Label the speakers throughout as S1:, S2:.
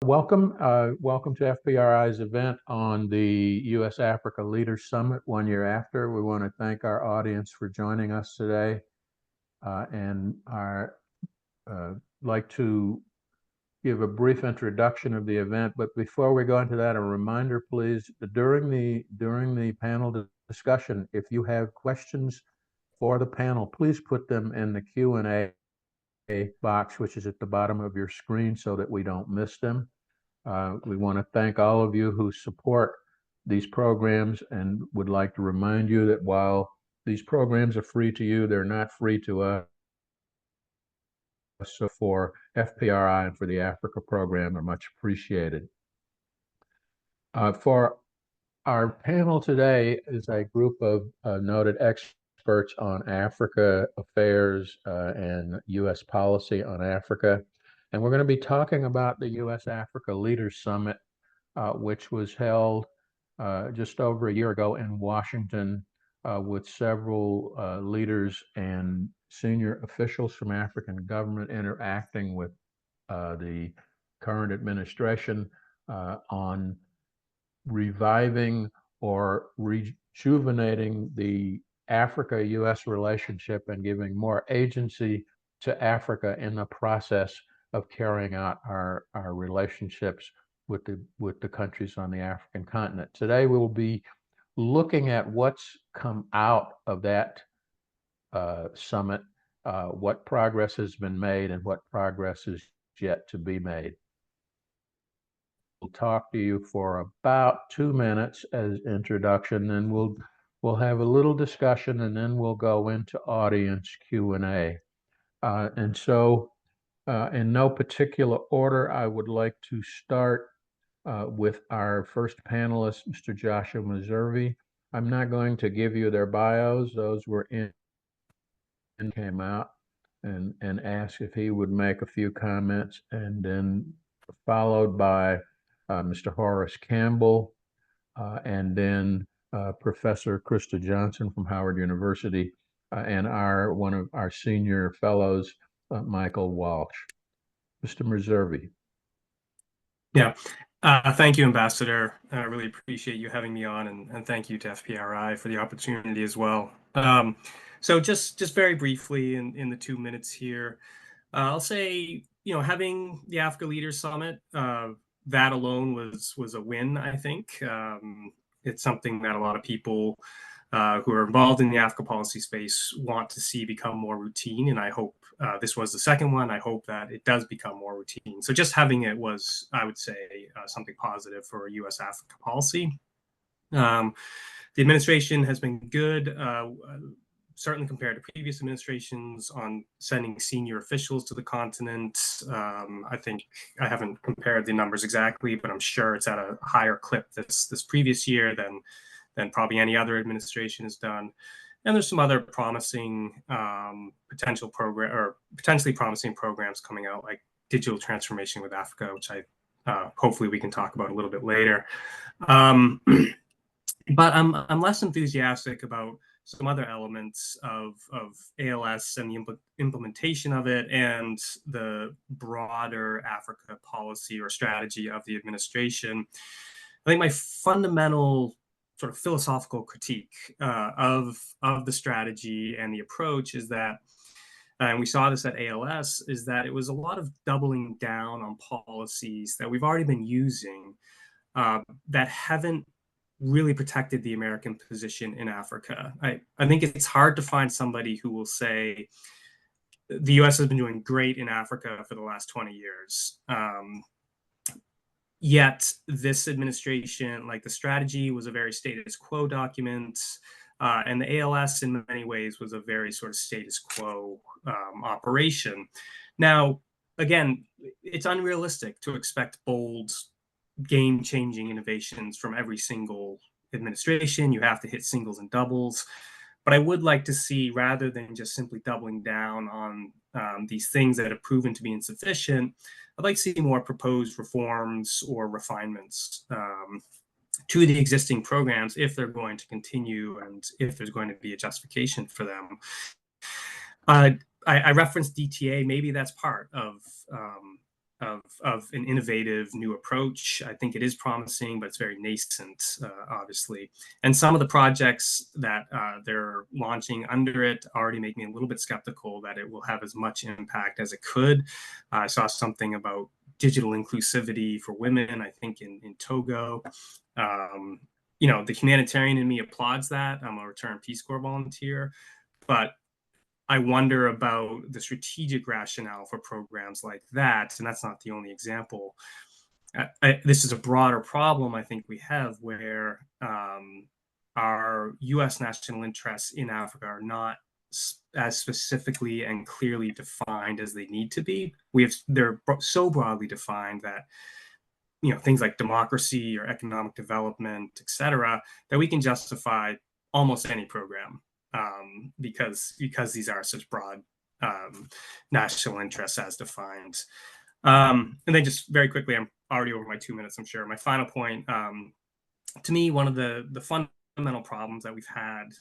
S1: welcome to FPRI's event on the U.S.-Africa Leaders Summit 1 year after. We want to thank our audience for joining us today, and like to give a brief introduction of the event. But before we go into that, a reminder, please, during the panel discussion, if you have questions for the panel, please put them in the Q&A box, which is at the bottom of your screen, so that we don't miss them. We want to thank all of you who support these programs, and would like to remind you that while these programs are free to you, they're not free to us. So for FPRI and for the Africa program are much appreciated. For our panel today is a group of noted experts on Africa affairs and U.S. policy on Africa. And we're going to be talking about the U.S.-Africa Leaders Summit, which was held just over a year ago in Washington with several leaders and senior officials from African government interacting with the current administration on reviving or rejuvenating the Africa-U.S. relationship and giving more agency to Africa in the process of carrying out our relationships with the countries on the African continent. Today we will be looking at what's come out of that summit, what progress has been made and what progress is yet to be made. We'll talk to you for about 2 minutes as introduction, then we'll have a little discussion, and then we'll go into audience Q&A. And so in no particular order, I would like to start with our first panelist, Mr. Joshua Meservey. I'm not going to give you their bios. Those were in and came out, and ask if he would make a few comments, and then followed by Mr. Horace Campbell, and then Professor Krista Johnson from Howard University, and one of our senior fellows, Michael Walsh. Mr. Meservey.
S2: Yeah, thank you, Ambassador. I really appreciate you having me on, and thank you to FPRI for the opportunity as well. So just very briefly in the 2 minutes here, I'll say, having the Africa Leaders Summit, that alone was a win, I think. It's something that a lot of people who are involved in the Africa policy space want to see become more routine, and I hope this was the second one. I hope that it does become more routine. So just having it was, I would say, something positive for U.S. Africa policy. The administration has been good, certainly compared to previous administrations, on sending senior officials to the continent. I think I haven't compared the numbers exactly, but I'm sure it's at a higher clip this previous year than probably any other administration has done. And there's some other promising potentially promising programs coming out, like digital transformation with Africa, which hopefully we can talk about a little bit later. But I'm less enthusiastic about some other elements of ALS and the implementation of it, and the broader Africa policy or strategy of the administration. I think my fundamental sort of philosophical critique of the strategy and the approach is that, and we saw this at ALS, is that it was a lot of doubling down on policies that we've already been using that haven't really protected the American position in Africa. I think it's hard to find somebody who will say the U.S. has been doing great in Africa for the last 20 years. Yet this administration, like, the strategy was a very status quo document, and the ALS in many ways was a very sort of status quo operation. Now, again, it's unrealistic to expect bold, game-changing innovations from every single administration. You have to hit singles and doubles. But I would like to see, rather than just simply doubling down on these things that have proven to be insufficient, I'd like to see more proposed reforms or refinements to the existing programs, if they're going to continue and if there's going to be a justification for them. I referenced DTA. Maybe that's part of of an innovative new approach. I think it is promising, but it's very nascent, obviously. And some of the projects that they're launching under it already make me a little bit skeptical that it will have as much impact as it could. I saw something about digital inclusivity for women, I think in Togo. The humanitarian in me applauds that. I'm a returned Peace Corps volunteer, but I wonder about the strategic rationale for programs like that. And that's not the only example. This is a broader problem I think we have where our US national interests in Africa are not as specifically and clearly defined as they need to be. They're so broadly defined that things like democracy or economic development, et cetera, that we can justify almost any program because these are such broad national interests as defined. And then just very quickly, I'm already over my 2 minutes, I'm sure. My final point, to me, one of the fundamental problems that we've had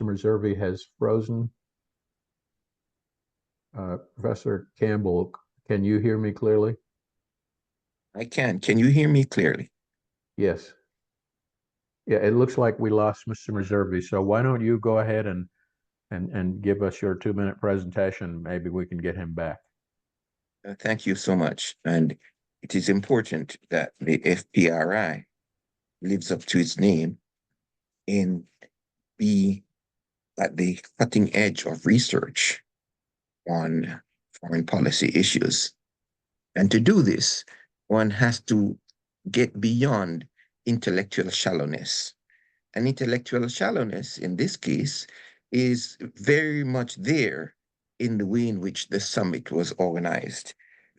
S1: Meservey has frozen. Professor Campbell, can you hear me clearly?
S3: I can. Can you hear me clearly?
S1: Yes. Yeah, it looks like we lost Mr. Meservey. So why don't you go ahead and give us your 2-minute presentation? Maybe we can get him back.
S3: Thank you so much. And it is important that the FPRI lives up to its name and be at the cutting edge of research on foreign policy issues. And to do this, one has to get beyond intellectual shallowness. And intellectual shallowness, in this case, is very much there in the way in which the summit was organized.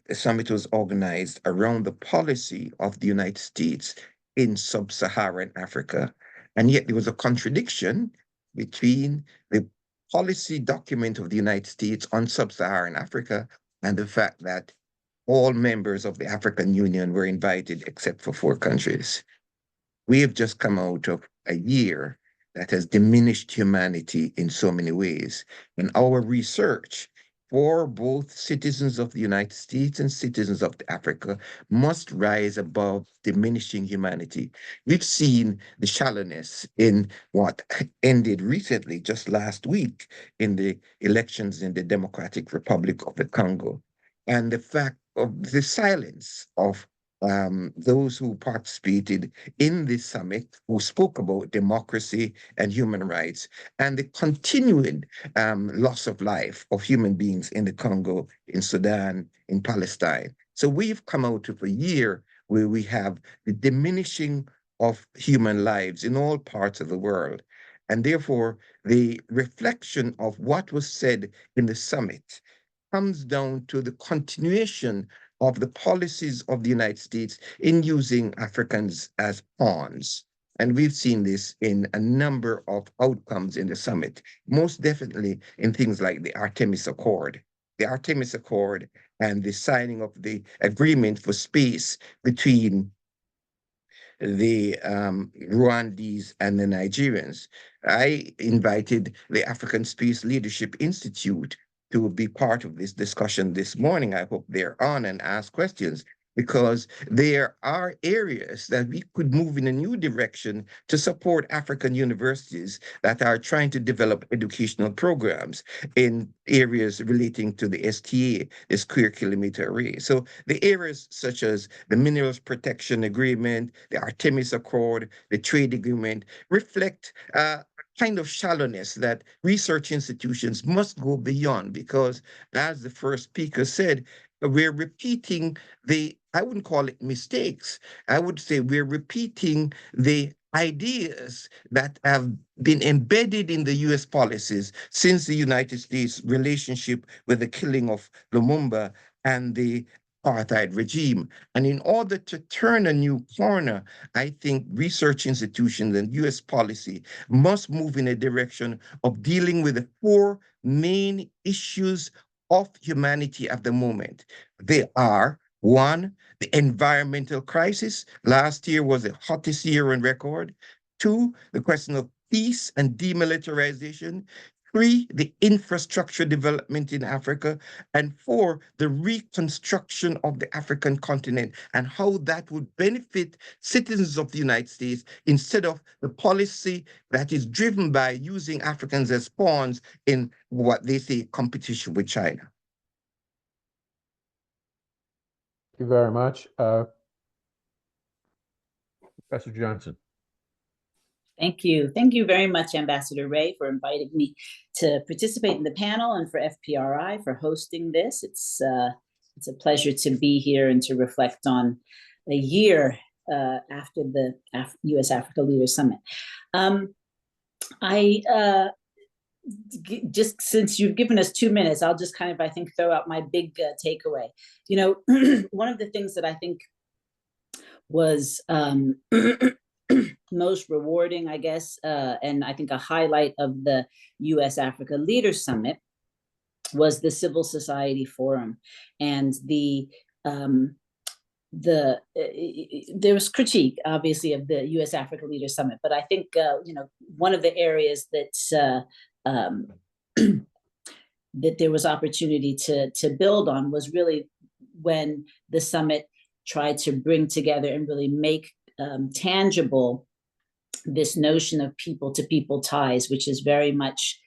S3: The summit was organized around the policy of the United States in sub-Saharan Africa. And yet there was a contradiction between the policy document of the United States on sub-Saharan Africa and the fact that all members of the African Union were invited except for 4 countries. We have just come out of a year that has diminished humanity in so many ways. And our research for both citizens of the United States and citizens of Africa must rise above diminishing humanity. We've seen the shallowness in what ended recently, just last week, in the elections in the Democratic Republic of the Congo, and the fact of the silence of those who participated in this summit, who spoke about democracy and human rights, and the continuing loss of life of human beings in the Congo, in Sudan, in Palestine. So we've come out of a year where we have the diminishing of human lives in all parts of the world. And therefore, the reflection of what was said in the summit comes down to the continuation of the policies of the United States in using Africans as pawns. And we've seen this in a number of outcomes in the summit, most definitely in things like the Artemis Accord. The Artemis Accord and the signing of the agreement for space between the Rwandese and the Nigerians. I invited the African Space Leadership Institute to be part of this discussion this morning. I hope they're on and ask questions, because there are areas that we could move in a new direction to support African universities that are trying to develop educational programs in areas relating to the STA, the Square Kilometer Array. So the areas such as the Minerals Protection Agreement, the Artemis Accord, the trade agreement reflect kind of shallowness that research institutions must go beyond, because, as the first speaker said, we're repeating I wouldn't call it mistakes. I would say we're repeating the ideas that have been embedded in the US policies since the United States relationship with the killing of Lumumba and the apartheid regime. And in order to turn a new corner, I think research institutions and US policy must move in a direction of dealing with the four main issues of humanity at the moment. They are, one, the environmental crisis. Last year was the hottest year on record. Two, the question of peace and demilitarization. Three, the infrastructure development in Africa. And four, the reconstruction of the African continent and how that would benefit citizens of the United States instead of the policy that is driven by using Africans as pawns in what they say competition with China.
S1: Thank you very much. Professor Johnson.
S4: Thank you. Thank you very much, Ambassador Ray, for inviting me to participate in the panel and for FPRI for hosting this. It's a pleasure to be here and to reflect on a year after the U.S.-Africa Leaders Summit. Just since you've given us 2 minutes, I'll just kind of, I think, throw out my big takeaway. You know, one of the things that I think was most rewarding, I guess, and I think a highlight of the U.S.-Africa Leaders Summit was the Civil Society Forum, and there was critique, obviously, of the U.S.-Africa Leaders Summit, but I think you know, one of the areas that that there was opportunity to build on was really when the summit tried to bring together and really make tangible this notion of people-to-people ties, which is very much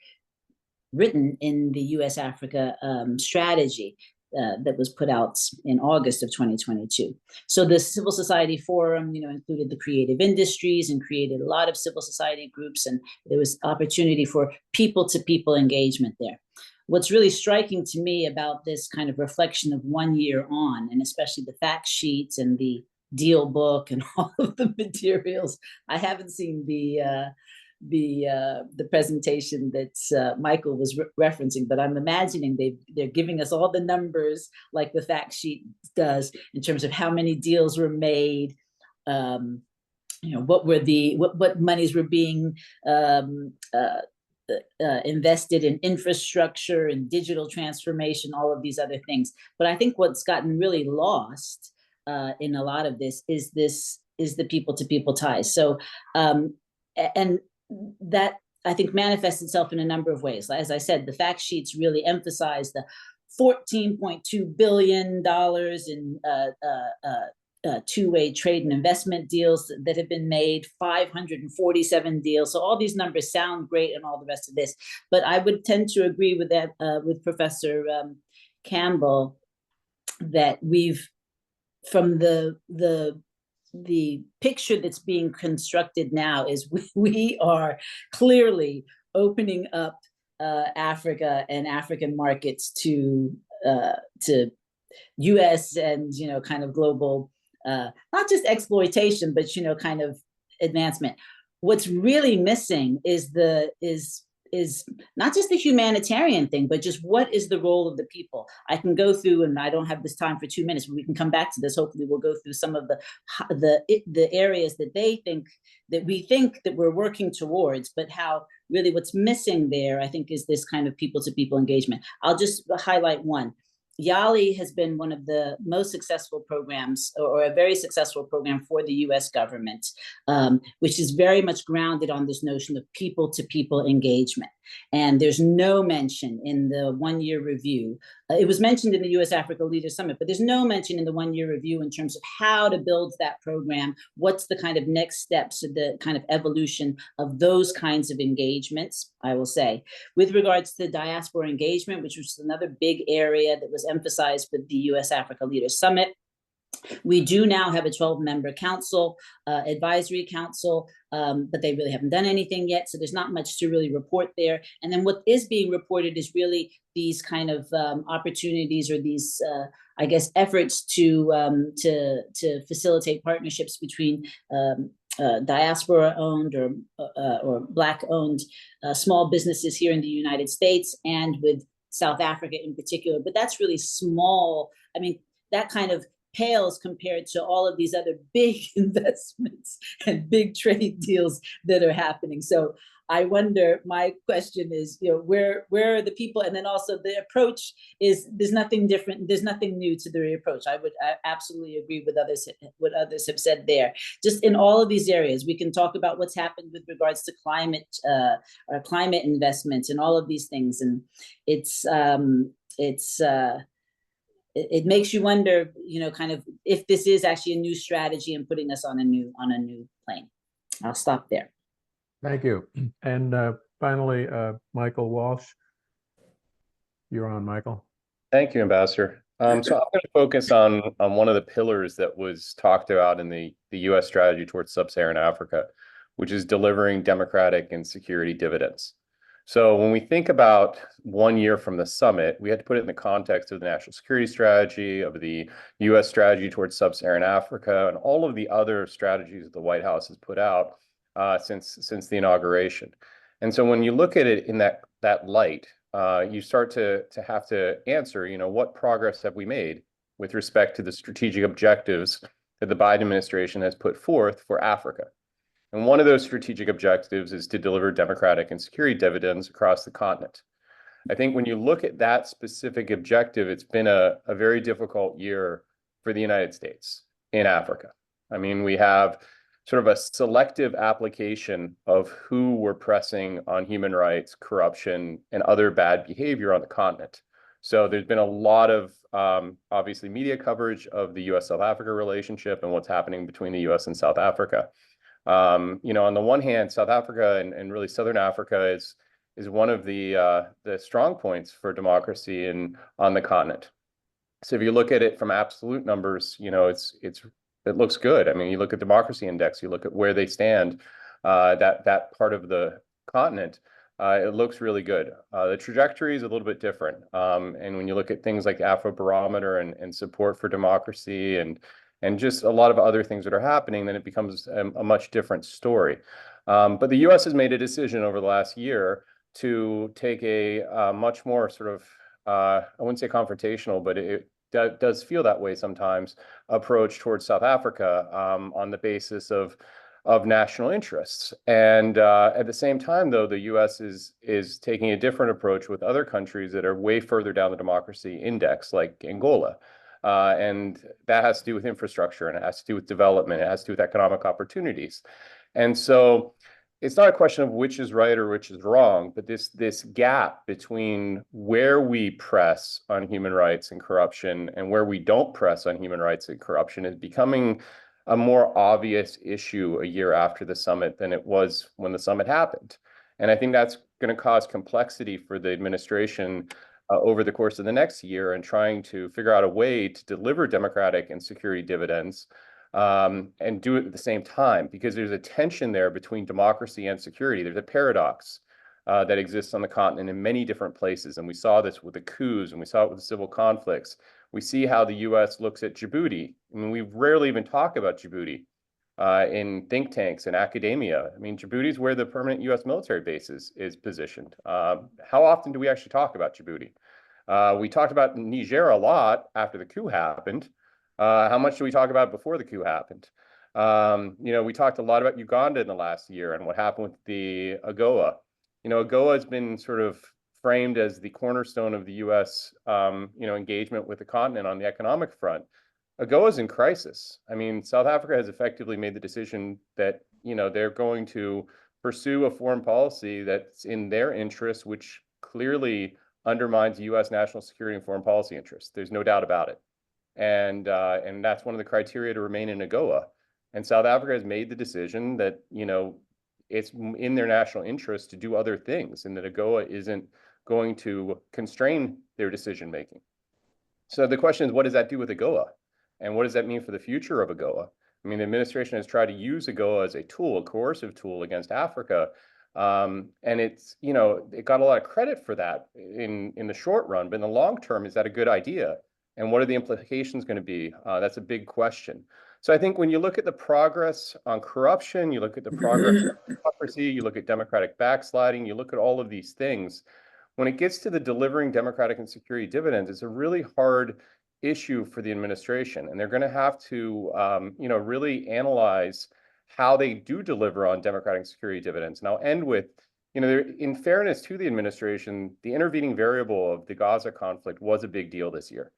S4: written in the U.S.-Africa strategy that was put out in August of 2022. So the Civil Society Forum, you know, included the creative industries and created a lot of civil society groups, and there was opportunity for people-to-people engagement there. What's really striking to me about this kind of reflection of 1 year on, and especially the fact sheets and the deal book and all of the materials, I haven't seen the presentation that Michael was referencing, but I'm imagining they're giving us all the numbers like the fact sheet does in terms of how many deals were made, you know, what monies were being invested in infrastructure and digital transformation, all of these other things. But I think what's gotten really lost in a lot of this is the people-to-people ties. So, and that I think manifests itself in a number of ways. As I said, the fact sheets really emphasize the $14.2 billion in two-way trade and investment deals that have been made, 547 deals. So all these numbers sound great and all the rest of this, but I would tend to agree with that, with Professor Campbell, that we've, from the picture that's being constructed now is we are clearly opening up Africa and African markets to U.S. and, you know, kind of global, not just exploitation, but, you know, kind of advancement. What's really missing is is not just the humanitarian thing, but just what is the role of the people. I can go through, and I don't have this time for 2 minutes, but we can come back to this. Hopefully we'll go through some of the areas that we think that we're working towards, but how really what's missing there, I think, is this kind of people-to-people engagement. I'll just highlight one. YALI has been one of the most successful programs, or a very successful program for the US government, which is very much grounded on this notion of people-to-people engagement. And there's no mention in the one-year review. It was mentioned in the US-Africa Leaders Summit, but there's no mention in the one-year review in terms of how to build that program, what's the kind of next steps, the kind of evolution of those kinds of engagements, I will say. With regards to diaspora engagement, which was another big area that was emphasized with the US-Africa Leaders Summit, we do now have a 12-member council, advisory council, but they really haven't done anything yet. So there's not much to really report there. And then what is being reported is really these kind of opportunities, or these, I guess, efforts to facilitate partnerships between diaspora-owned or Black-owned small businesses here in the United States and with South Africa in particular. But that's really small. I mean, that kind of pales compared to all of these other big investments and big trade deals that are happening. So I wonder, my question is, where are the people? And then also the approach is, there's nothing different. There's nothing new to the approach. I absolutely agree with what others have said there. Just in all of these areas, we can talk about what's happened with regards to climate or climate investments and all of these things. And it makes you wonder, kind of if this is actually a new strategy and putting us on a new plane. I'll stop there.
S1: Thank you. And finally, Michael Walsh. You're on, Michael.
S5: Thank you, Ambassador. So I'm going to focus on one of the pillars that was talked about in the U.S. strategy towards sub-Saharan Africa, which is delivering democratic and security dividends. So when we think about 1 year from the summit, we had to put it in the context of the national security strategy, of the U.S. strategy towards sub-Saharan Africa, and all of the other strategies that the White House has put out since the inauguration. And so when you look at it in that light, you start to have to answer, what progress have we made with respect to the strategic objectives that the Biden administration has put forth for Africa? And one of those strategic objectives is to deliver democratic and security dividends across the continent. I think when you look at that specific objective, it's been a very difficult year for the United States in Africa. I mean, we have sort of a selective application of who we're pressing on human rights, corruption, and other bad behavior on the continent. So there's been a lot of, obviously, media coverage of the U.S.-South Africa relationship and what's happening between the U.S. and South Africa. On the one hand, South Africa and really Southern Africa is one of the strong points for democracy on the continent. So if you look at it from absolute numbers, it looks good. I mean, you look at Democracy Index, you look at where they stand, that part of the continent, it looks really good. The trajectory is a little bit different. And when you look at things like Afrobarometer and support for democracy and just a lot of other things that are happening, then it becomes a much different story. But the U.S. has made a decision over the last year to take a much more sort of, I wouldn't say confrontational, but it does feel that way sometimes, approach towards South Africa on the basis of national interests. And at the same time, though, the U.S. is taking a different approach with other countries that are way further down the democracy index, like Angola. And that has to do with infrastructure, and it has to do with development, it has to do with economic opportunities. And so it's not a question of which is right or which is wrong, but this gap between where we press on human rights and corruption and where we don't press on human rights and corruption is becoming a more obvious issue a year after the summit than it was when the summit happened. And I think that's going to cause complexity for the administration over the course of the next year and trying to figure out a way to deliver democratic and security dividends and do it at the same time, because there's a tension there between democracy and security. There's a paradox that exists on the continent in many different places. And we saw this with the coups, and we saw it with the civil conflicts. We see how the U.S. looks at Djibouti. I mean, we rarely even talk about Djibouti in think tanks and academia. I mean, Djibouti is where the permanent U.S. military base is positioned. How often do we actually talk about Djibouti? We talked about Niger a lot after the coup happened. How much do we talk about before the coup happened? We talked a lot about Uganda in the last year and what happened with the AGOA. AGOA has been sort of framed as the cornerstone of the U.S. Engagement with the continent on the economic front. AGOA is in crisis. I mean, South Africa has effectively made the decision that, they're going to pursue a foreign policy that's in their interest, which clearly undermines U.S. national security and foreign policy interests. There's no doubt about it. And that's one of the criteria to remain in AGOA. And South Africa has made the decision that, it's in their national interest to do other things, and that AGOA isn't going to constrain their decision making. So the question is, what does that do with AGOA? And what does that mean for the future of AGOA? I mean, the administration has tried to use AGOA as a tool, a coercive tool against Africa. And it's, it got a lot of credit for that in the short run, but in the long term, is that a good idea? And what are the implications going to be? That's a big question. So I think when you look at the progress on corruption, you look at the progress on democracy, you look at democratic backsliding, you look at all of these things, when it gets to the delivering democratic and security dividends, it's a really hard issue for the administration. And they're going to have to, really analyze how they do deliver on democratic and security dividends. And I'll end with, in fairness to the administration, the intervening variable of the Gaza conflict was a big deal this year.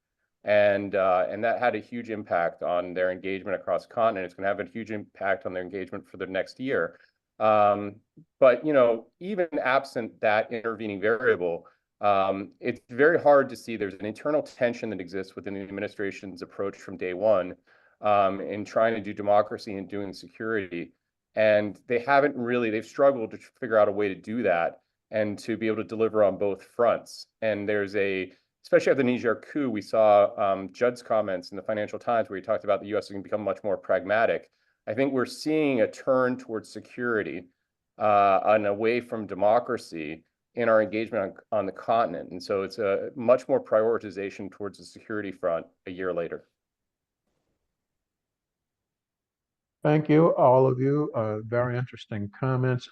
S5: And that had a huge impact on their engagement across the continent. It's going to have a huge impact on their engagement for the next year. But even absent that intervening variable, it's very hard to see there's an internal tension that exists within the administration's approach from day one in trying to do democracy and doing security. And they've struggled to figure out a way to do that and to be able to deliver on both fronts. And especially after the Niger coup, we saw Judd's comments in the Financial Times where he talked about the U.S. is going to become much more pragmatic. I think we're seeing a turn towards security and away from democracy in our engagement on the continent. And so it's a much more prioritization towards the security front a year later.
S1: Thank you, all of you. Very interesting comments.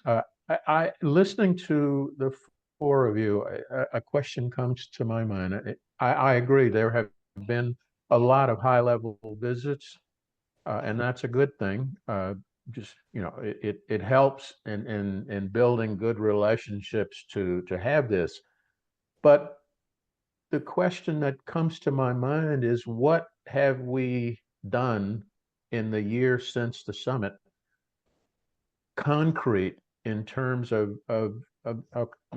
S1: Listening to the four of you, a question comes to my mind. I agree. There have been a lot of high-level visits, and that's a good thing. It helps in building good relationships to have this. But the question that comes to my mind is, what have we done in the year since the summit, concrete in terms of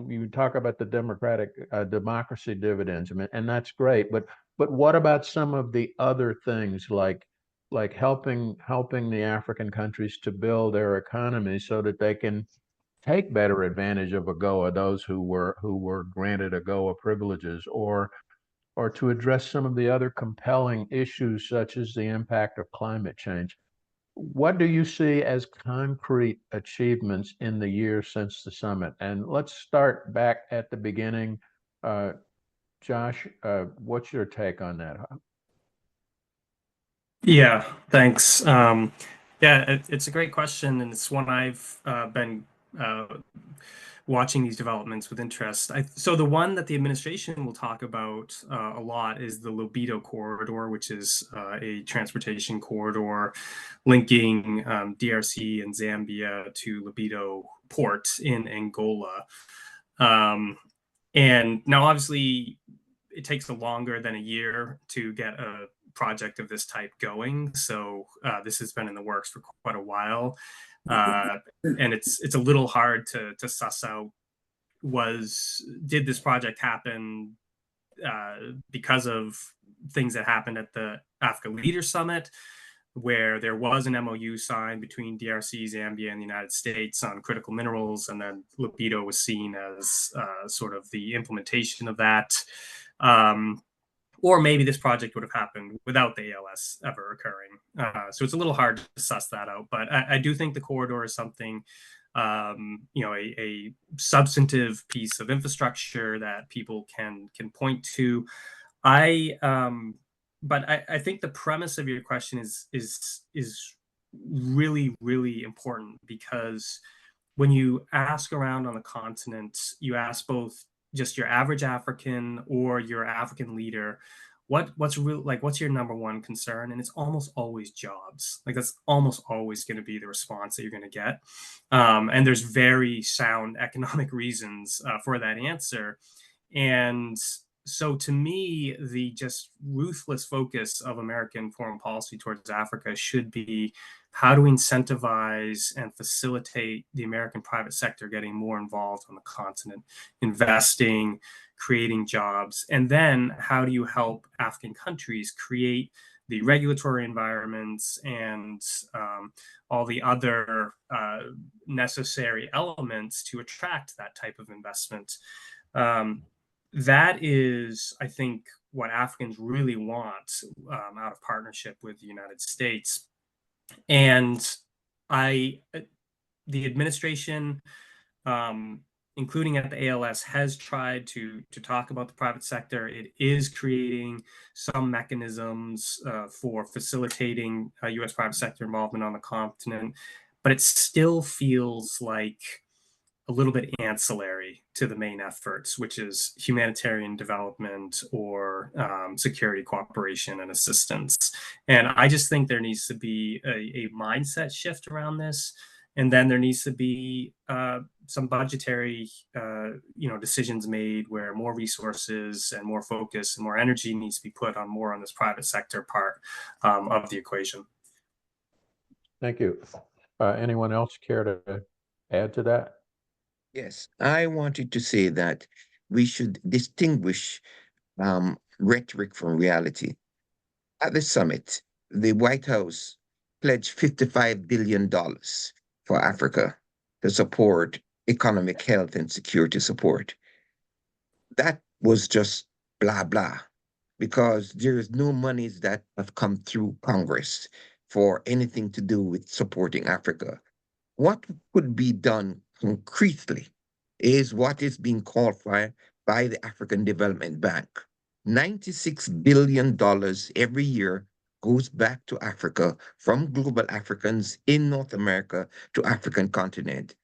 S1: you talk about the democracy dividends, and that's great. But what about some of the other things like helping the African countries to build their economy so that they can take better advantage of AGOA, those who were granted AGOA privileges, or to address some of the other compelling issues such as the impact of climate change? What do you see as concrete achievements in the year since the summit? And let's start back at the beginning. Josh, what's your take on that?
S2: Yeah, thanks. It's a great question, and it's one I've been watching these developments with interest. So the one that the administration will talk about a lot is the Lobito corridor, which is a transportation corridor linking DRC and Zambia to Lobito port in Angola. And now, obviously, it takes longer than a year to get a project of this type going. So this has been in the works for quite a while. And it's a little hard to suss out, did this project happen because of things that happened at the Africa Leaders Summit, where there was an MOU signed between DRC, Zambia, and the United States on critical minerals, and then Lobito was seen as sort of the implementation of that. Or maybe this project would have happened without the ALS ever occurring. So it's a little hard to suss that out. But I do think the corridor is something, a substantive piece of infrastructure that people can point to. But I think the premise of your question is really, really important, because when you ask around on the continent, you ask both just your average African or your African leader, what's your number one concern? And it's almost always jobs. Like, that's almost always going to be the response that you're going to get. And there's very sound economic reasons for that answer. And so to me, the just ruthless focus of American foreign policy towards Africa should be, how do we incentivize and facilitate the American private sector getting more involved on the continent, investing, creating jobs? And then how do you help African countries create the regulatory environments and all the other necessary elements to attract that type of investment? That is, I think, what Africans really want out of partnership with the United States. And the administration, including at the ALS, has tried to talk about the private sector. It is creating some mechanisms for facilitating U.S. private sector involvement on the continent, but it still feels like a little bit ancillary to the main efforts, which is humanitarian development or security cooperation and assistance. And I just think there needs to be a mindset shift around this. And then there needs to be some budgetary, decisions made where more resources and more focus and more energy needs to be put on more on this private sector part of the equation.
S1: Thank you. Anyone else care to add to that?
S3: Yes, I wanted to say that we should distinguish rhetoric from reality. At the summit, the White House pledged $55 billion for Africa to support economic health and security support. That was just blah, blah, because there is no monies that have come through Congress for anything to do with supporting Africa. What could be done concretely is what is being called for by the African Development Bank. $96 billion every year goes back to Africa from global Africans in North America to African continent.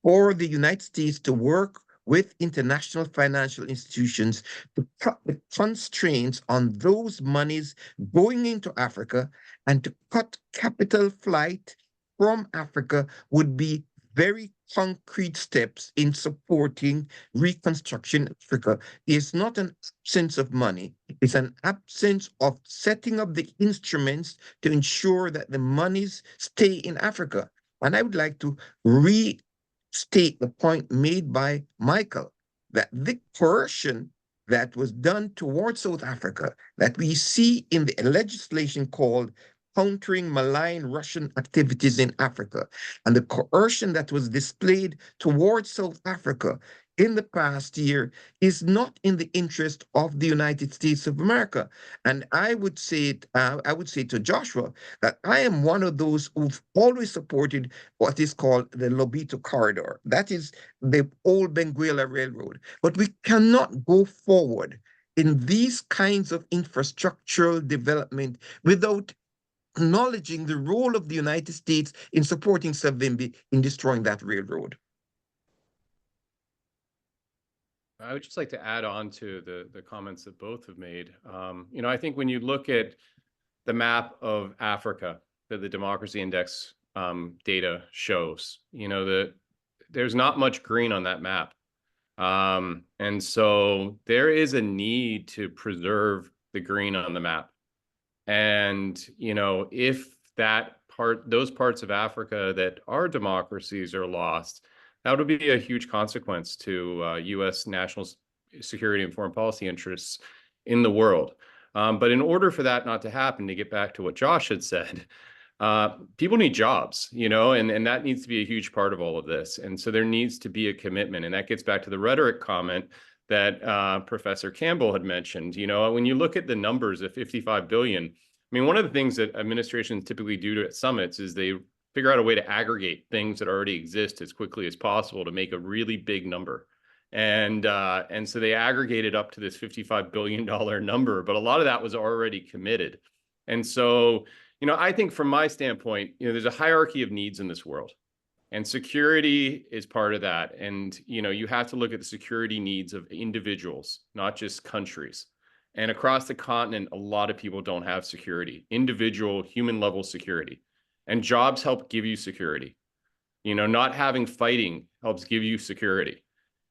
S3: For the United States to work with international financial institutions to cut the constraints on those monies going into Africa and to cut capital flight from Africa would be very concrete steps in supporting reconstruction in Africa. It's not an absence of money, it's an absence of setting up the instruments to ensure that the monies stay in Africa. And I would like to restate the point made by Michael, that the coercion that was done towards South Africa, that we see in the legislation called Countering Malign Russian Activities in Africa, and the coercion that was displayed towards South Africa in the past year is not in the interest of the United States of America. And I would say to Joshua that I am one of those who've always supported what is called the Lobito Corridor. That is the old Benguela Railroad. But we cannot go forward in these kinds of infrastructural development without acknowledging the role of the United States in supporting Savimbi in destroying that railroad.
S5: I would just like to add on to the comments that both have made. I think when you look at the map of Africa that the Democracy Index data shows, there's not much green on that map. And so there is a need to preserve the green on the map. And, if those parts of Africa that are democracies are lost, that would be a huge consequence to U.S. national security and foreign policy interests in the world. But in order for that not to happen, to get back to what Josh had said, people need jobs, and that needs to be a huge part of all of this. And so there needs to be a commitment. And that gets back to the rhetoric comment that Professor Campbell had mentioned. When you look at the numbers of 55 billion, I mean, one of the things that administrations typically do at summits is they figure out a way to aggregate things that already exist as quickly as possible to make a really big number. And so they aggregated up to this $55 billion number, but a lot of that was already committed. And so, I think from my standpoint, there's a hierarchy of needs in this world. And security is part of that. And, you have to look at the security needs of individuals, not just countries. And across the continent, a lot of people don't have security, individual human level security. And jobs help give you security. Not having fighting helps give you security.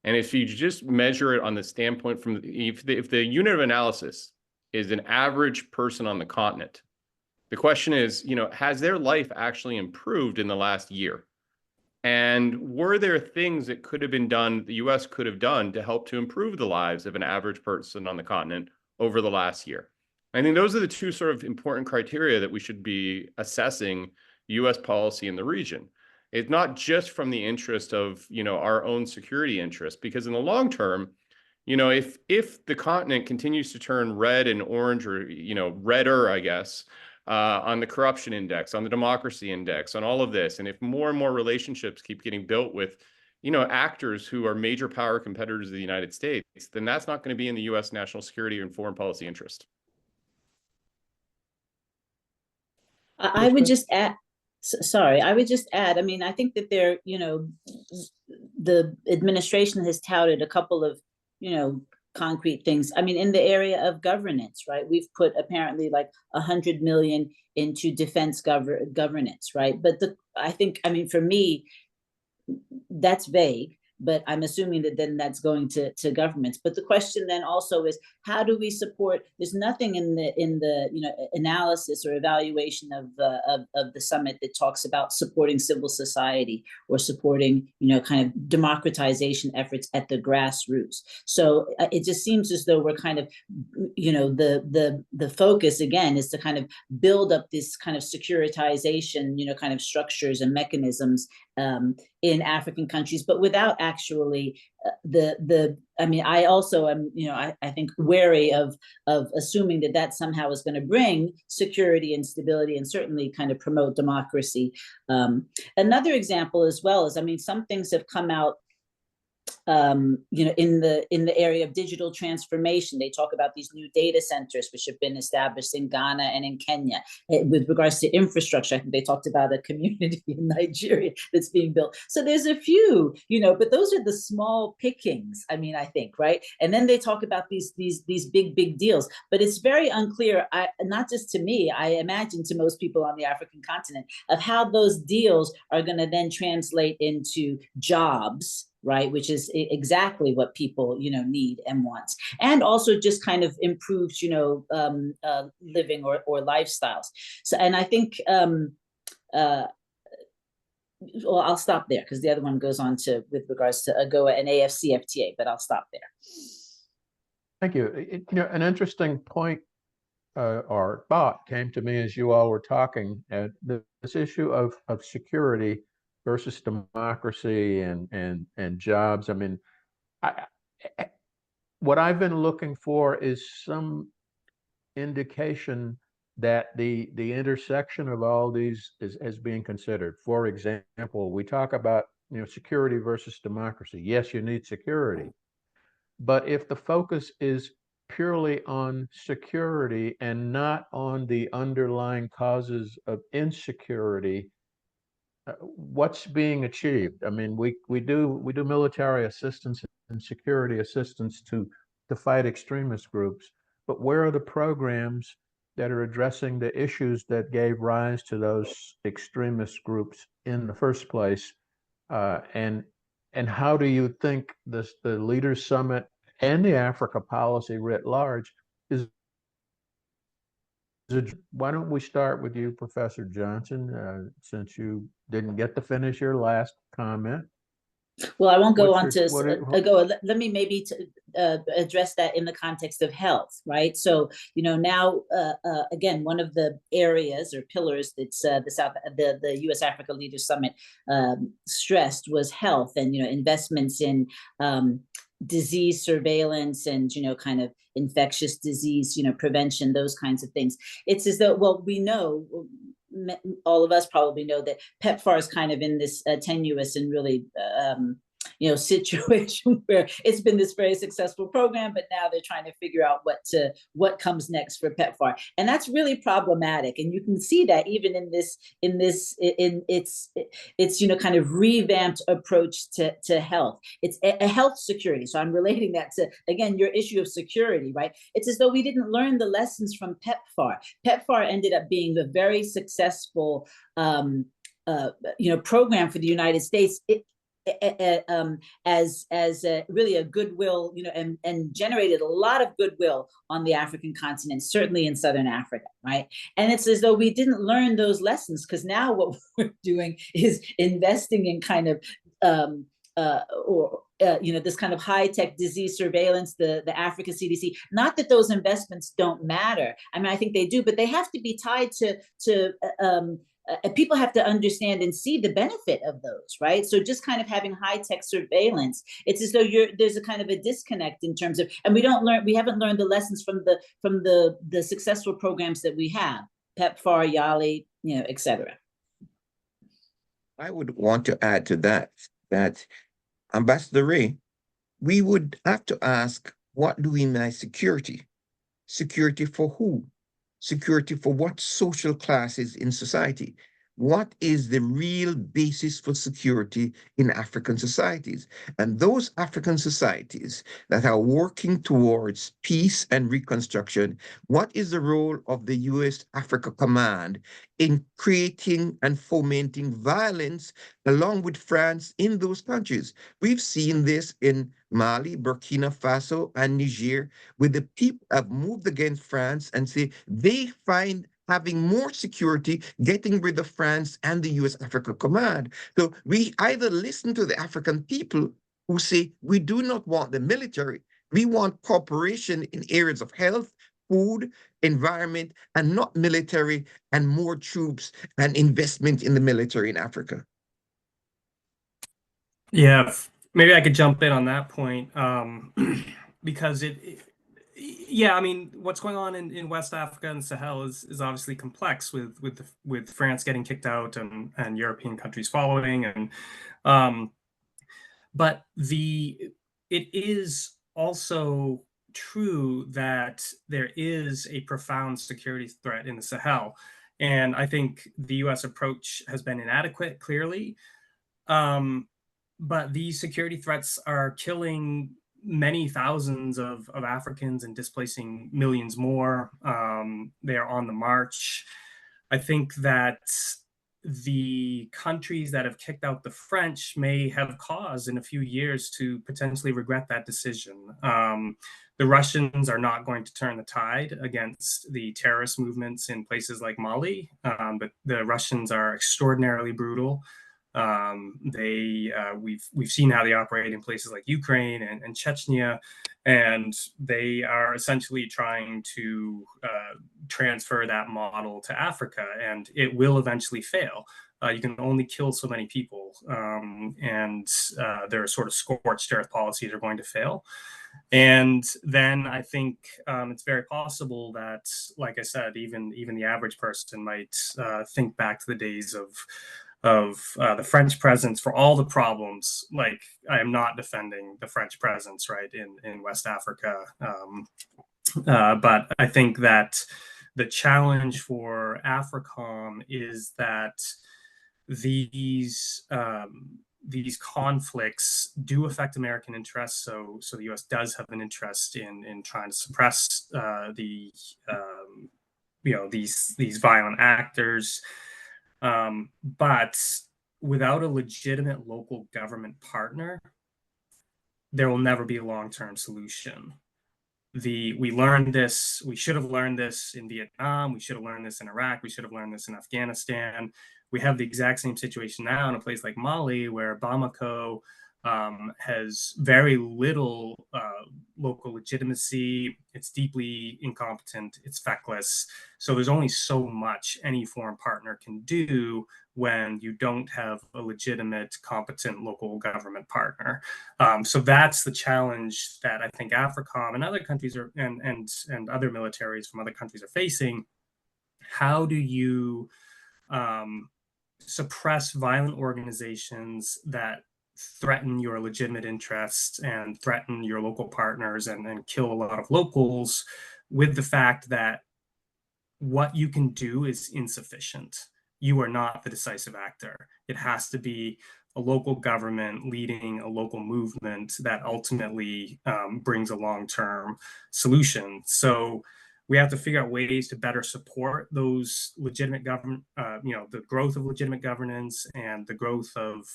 S5: And if you just measure it on the standpoint from if the unit of analysis is an average person on the continent, the question is, has their life actually improved in the last year? And were there things that could have been done, the US could have done to help to improve the lives of an average person on the continent over the last year? I think those are the two sort of important criteria that we should be assessing US policy in the region. It's not just from the interest of, our own security interest, because in the long term, if the continent continues to turn red and orange, or, redder, I guess, on the corruption index, on the democracy index, on all of this, and if more and more relationships keep getting built with, actors who are major power competitors of the United States, then that's not going to be in the U.S. national security and foreign policy interest.
S4: I would just add, sorry, I would just add, I mean, I think that there, the administration has touted a couple of, concrete things. I mean, in the area of governance, right? We've put apparently like 100 million into defense governance, right? But I think, I mean, for me, that's vague, but I'm assuming that then that's going to governments. But the question then also is, how do we support? There's nothing in the analysis or evaluation of the summit that talks about supporting civil society or supporting kind of democratization efforts at the grassroots. So it just seems as though we're kind of the focus again is to kind of build up this kind of securitization kind of structures and mechanisms in African countries, but without actually I mean, I also am, I think wary of assuming that somehow is going to bring security and stability and certainly kind of promote democracy. Another example as well is, I mean, some things have come out in the area of digital transformation. They talk about these new data centers which have been established in Ghana and in Kenya. With regards to infrastructure, I think they talked about a community in Nigeria that's being built. So there's a few, but those are the small pickings, I mean, I think, right? And then they talk about these big deals, but it's very unclear, not just to me, I imagine to most people on the African continent, of how those deals are going to then translate into jobs, right? Which is exactly what people, need and want. And also just kind of improves, living or lifestyles. So, and I think, well, I'll stop there because the other one goes on to, with regards to AGOA and AFCFTA, but I'll stop there.
S1: Thank you. An interesting point or thought came to me as you all were talking, this issue of security versus democracy and jobs. I mean, what I've been looking for is some indication that the intersection of all these is being considered. For example, we talk about security versus democracy. Yes, you need security, but if the focus is purely on security and not on the underlying causes of insecurity, what's being achieved? I mean, we do military assistance and security assistance to fight extremist groups, but where are the programs that are addressing the issues that gave rise to those extremist groups in the first place? And how do you think the Leaders Summit and the Africa policy writ large is? Why don't we start with you, Professor Johnson, since you didn't get to finish your last comment?
S4: Well, I won't go on to AGOA. Let me maybe address that in the context of health, right? So, now, again, one of the areas or pillars that's the U.S. Africa Leaders Summit stressed was health and, investments in disease surveillance and, kind of infectious disease, prevention, those kinds of things. It's as though, well, we know, all of us probably know that PEPFAR is kind of in this tenuous and really situation where it's been this very successful program, but now they're trying to figure out what comes next for PEPFAR, and that's really problematic. And you can see that even in its kind of revamped approach to health. It's a health security. So I'm relating that to, again, your issue of security, right? It's as though we didn't learn the lessons from PEPFAR. PEPFAR ended up being a very successful program for the United States. As really a goodwill, and generated a lot of goodwill on the African continent, certainly in Southern Africa, right? And it's as though we didn't learn those lessons, because now what we're doing is investing in kind of this kind of high-tech disease surveillance, the Africa CDC. Not that those investments don't matter. I mean, I think they do, but they have to be tied to people have to understand and see the benefit of those, right? So just kind of having high-tech surveillance, it's as though there's a kind of a disconnect in terms of, and we haven't learned the lessons from the successful programs that we have, PEPFAR, YALI, et cetera.
S3: I would want to add to that Ambassador Ray, we would have to ask, what do we mean by security? Security for who? Security for what social classes in society? What is the real basis for security in African societies? And those African societies that are working towards peace and reconstruction, what is the role of the U.S. Africa Command in creating and fomenting violence along with France in those countries? We've seen this in Mali, Burkina Faso, and Niger, where the people have moved against France and say they find having more security, getting rid of France and the US Africa Command. So we either listen to the African people who say, we do not want the military, we want cooperation in areas of health, food, environment, and not military and more troops and investment in the military in Africa.
S2: Yeah, maybe I could jump in on that point, because yeah, I mean, what's going on in West Africa and Sahel is obviously complex with France getting kicked out and European countries following, and but it is also true that there is a profound security threat in the Sahel, and I think the U.S. approach has been inadequate, clearly. But these security threats are killing many thousands of Africans and displacing millions more. They are on the march. I think that the countries that have kicked out the French may have cause in a few years to potentially regret that decision. The Russians are not going to turn the tide against the terrorist movements in places like Mali, but the Russians are extraordinarily brutal. We've seen how they operate in places like Ukraine and Chechnya, and they are essentially trying to transfer that model to Africa, and it will eventually fail. You can only kill so many people, and their sort of scorched earth policies are going to fail. And then I think it's very possible that, like I said, even the average person might think back to the days of the French presence for all the problems. Like, I am not defending the French presence, right, in West Africa. But I think that the challenge for AFRICOM is that these conflicts do affect American interests. So the U.S. does have an interest in trying to suppress these violent actors. But without a legitimate local government partner, there will never be a long-term solution. We learned this, we should have learned this in Vietnam, we should have learned this in Iraq, we should have learned this in Afghanistan. We have the exact same situation now in a place like Mali, where Bamako has very little local legitimacy. It's deeply incompetent. It's feckless. So there's only so much any foreign partner can do when you don't have a legitimate, competent local government partner. So that's the challenge that I think AFRICOM and other countries are, and other militaries from other countries are facing. How do you suppress violent organizations that threaten your legitimate interests and threaten your local partners and kill a lot of locals, with the fact that what you can do is insufficient? You are not the decisive actor. It has to be a local government leading a local movement that ultimately brings a long-term solution. So we have to figure out ways to better support those legitimate government, the growth of legitimate governance and the growth of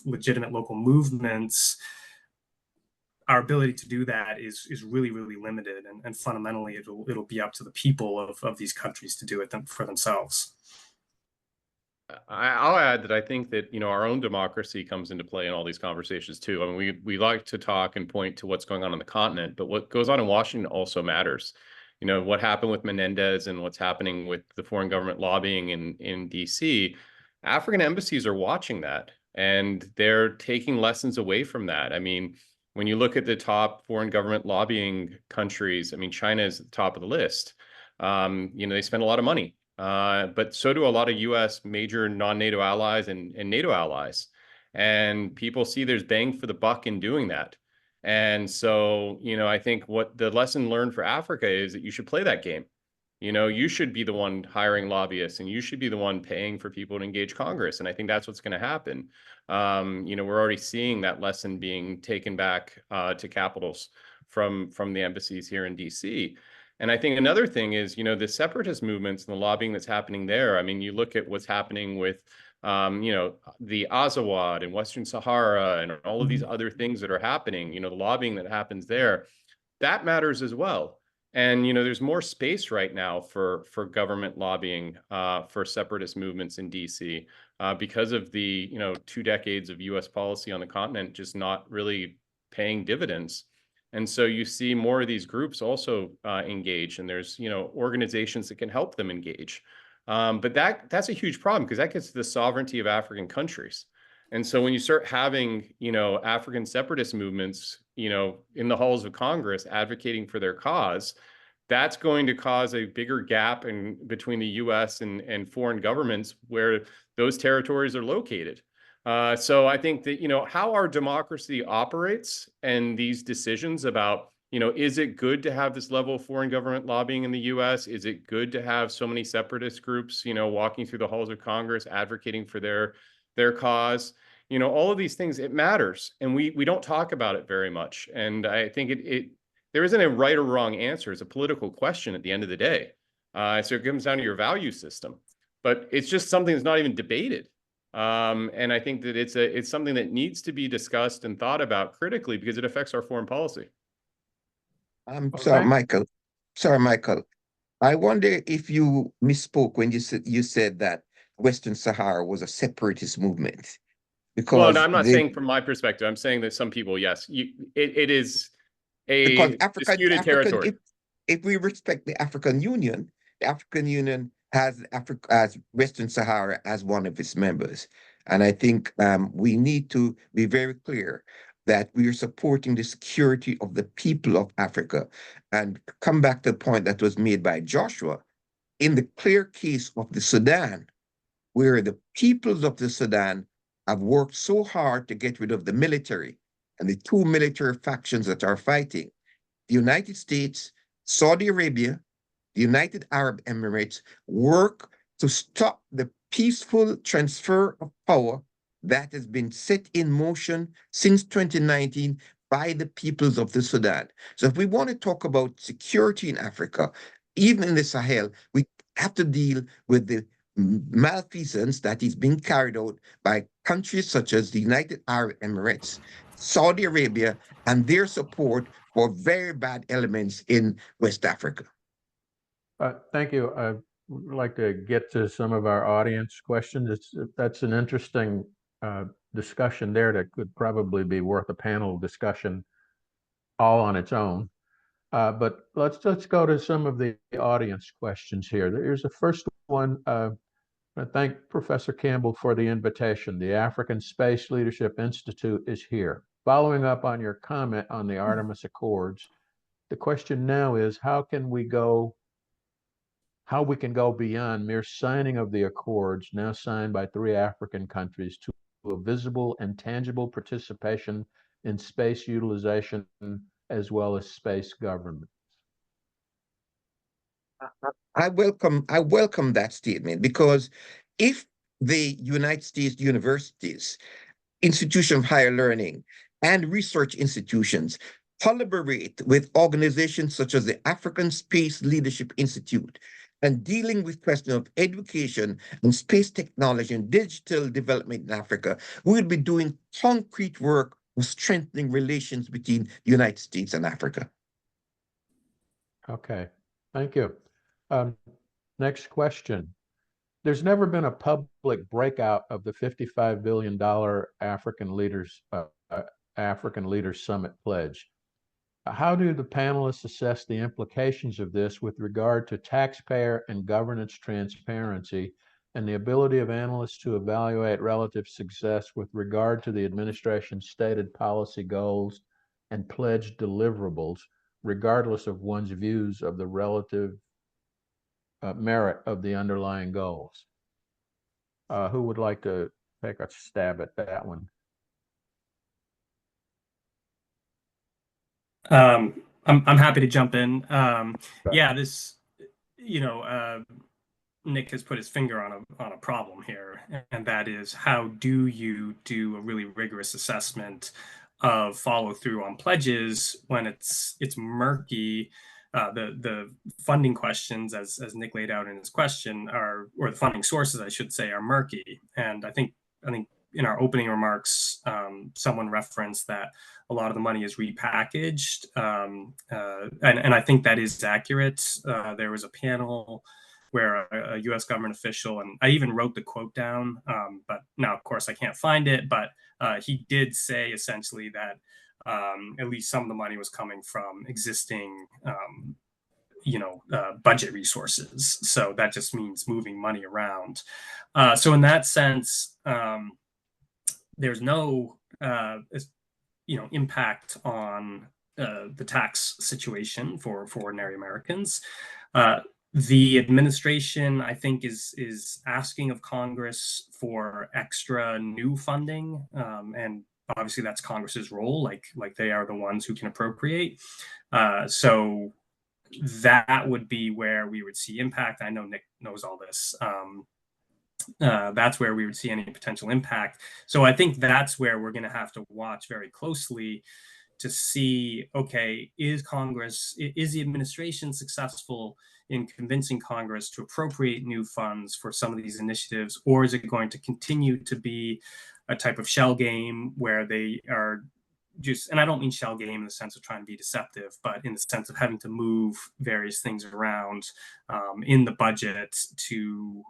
S2: legitimate local movements. Our ability to do that is really, really limited, and fundamentally it'll be up to the people of these countries to do it for themselves.
S5: I'll add that I think that, our own democracy comes into play in all these conversations too. I mean, we like to talk and point to what's going on the continent, but what goes on in Washington also matters. What happened with Menendez and what's happening with the foreign government lobbying in DC, African embassies are watching that, and they're taking lessons away from that. I mean, when you look at the top foreign government lobbying countries, I mean, China is at the top of the list. They spend a lot of money, but so do a lot of U.S. major non-NATO allies and NATO allies. And people see there's bang for the buck in doing that. And so, I think what the lesson learned for Africa is that you should play that game. You should be the one hiring lobbyists, and you should be the one paying for people to engage Congress. And I think that's what's going to happen. We're already seeing that lesson being taken back to capitals from the embassies here in DC. And I think another thing is, the separatist movements and the lobbying that's happening there. I mean, you look at what's happening with, the Azawad and Western Sahara and all of these other things that are happening, the lobbying that happens there, that matters as well. And, there's more space right now for government lobbying for separatist movements in DC because of the, 2 decades of US policy on the continent just not really paying dividends. And so you see more of these groups also engage, and there's, organizations that can help them engage. But that's a huge problem because that gets to the sovereignty of African countries. And so when you start having, African separatist movements, in the halls of Congress advocating for their cause, that's going to cause a bigger gap between the US and foreign governments where those territories are located. So I think that, how our democracy operates and these decisions about, is it good to have this level of foreign government lobbying in the US? Is it good to have so many separatist groups, walking through the halls of Congress, advocating for their cause? All of these things, it matters. And we don't talk about it very much. And I think there isn't a right or wrong answer. It's a political question at the end of the day. So it comes down to your value system. But it's just something that's not even debated. And I think that it's something that needs to be discussed and thought about critically because it affects our foreign policy.
S3: Sorry, Michael. Sorry, Michael. I wonder if you misspoke when you said that Western Sahara was a separatist movement. Because
S5: well, no, I'm not saying from my perspective. I'm saying that some people, yes, it is a disputed territory.
S3: If we respect the African Union has Western Sahara as one of its members. And I think we need to be very clear that we are supporting the security of the people of Africa. And come back to the point that was made by Joshua, in the clear case of the Sudan, where the peoples of the Sudan have worked so hard to get rid of the military and the 2 military factions that are fighting, the United States, Saudi Arabia, the United Arab Emirates work to stop the peaceful transfer of power that has been set in motion since 2019 by the peoples of the Sudan. So if we want to talk about security in Africa, even in the Sahel, we have to deal with the malfeasance that is being carried out by countries such as the United Arab Emirates, Saudi Arabia, and their support for very bad elements in West Africa.
S1: Thank you. I would like to get to some of our audience questions. That's an interesting discussion there that could probably be worth a panel discussion all on its own. But let's go to some of the audience questions here. Here's the first one. I thank Professor Campbell for the invitation. The African Space Leadership Institute is here. Following up on your comment on the Artemis Accords, the question now is how we can go beyond mere signing of the accords now signed by 3 African countries to a visible and tangible participation in space utilization as well as space government.
S3: I welcome that statement, because if the United States universities, institutions of higher learning, and research institutions collaborate with organizations such as the African Space Leadership Institute and dealing with questions of education and space technology and digital development in Africa, we'll be doing concrete work of strengthening relations between the United States and Africa.
S1: Okay, thank you. Next question. There's never been a public breakout of the $55 billion African Leaders Summit pledge. How do the panelists assess the implications of this with regard to taxpayer and governance transparency and the ability of analysts to evaluate relative success with regard to the administration's stated policy goals and pledged deliverables, regardless of one's views of the relative merit of the underlying goals? Who would like to take a stab at that one?
S2: I'm happy to jump in.
S1: Right.
S2: Yeah, this, Nick has put his finger on a problem here, and that is how do you do a really rigorous assessment of follow through on pledges when it's murky. The funding questions, as Nick laid out in his question, or the funding sources, I should say, are murky. And I think in our opening remarks, someone referenced that a lot of the money is repackaged, and I think that is accurate. There was a panel where a U.S. government official, and I even wrote the quote down, but now, of course, I can't find it. But he did say essentially that at least some of the money was coming from existing, budget resources. So that just means moving money around. So in that sense, there's no, impact on the tax situation for ordinary Americans. The administration, I think, is asking of Congress for extra new funding, and obviously that's Congress's role. Like they are the ones who can appropriate. So that would be where we would see impact. I know Nick knows all this. That's where we would see any potential impact. So I think that's where we're going to have to watch very closely to see, okay, is the administration successful in convincing Congress to appropriate new funds for some of these initiatives, or is it going to continue to be a type of shell game where they are just, and I don't mean shell game in the sense of trying to be deceptive, but in the sense of having to move various things around in the budget to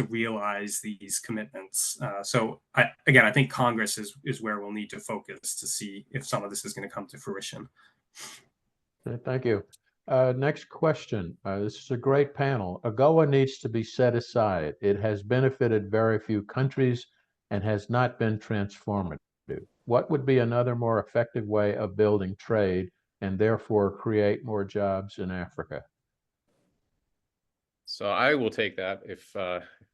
S2: realize these commitments. So I think Congress is where we'll need to focus to see if some of this is going to come to fruition.
S1: Thank you. Next question. This is a great panel. AGOA needs to be set aside. It has benefited very few countries and has not been transformative. What would be another more effective way of building trade and therefore create more jobs in Africa?
S5: So I will take that if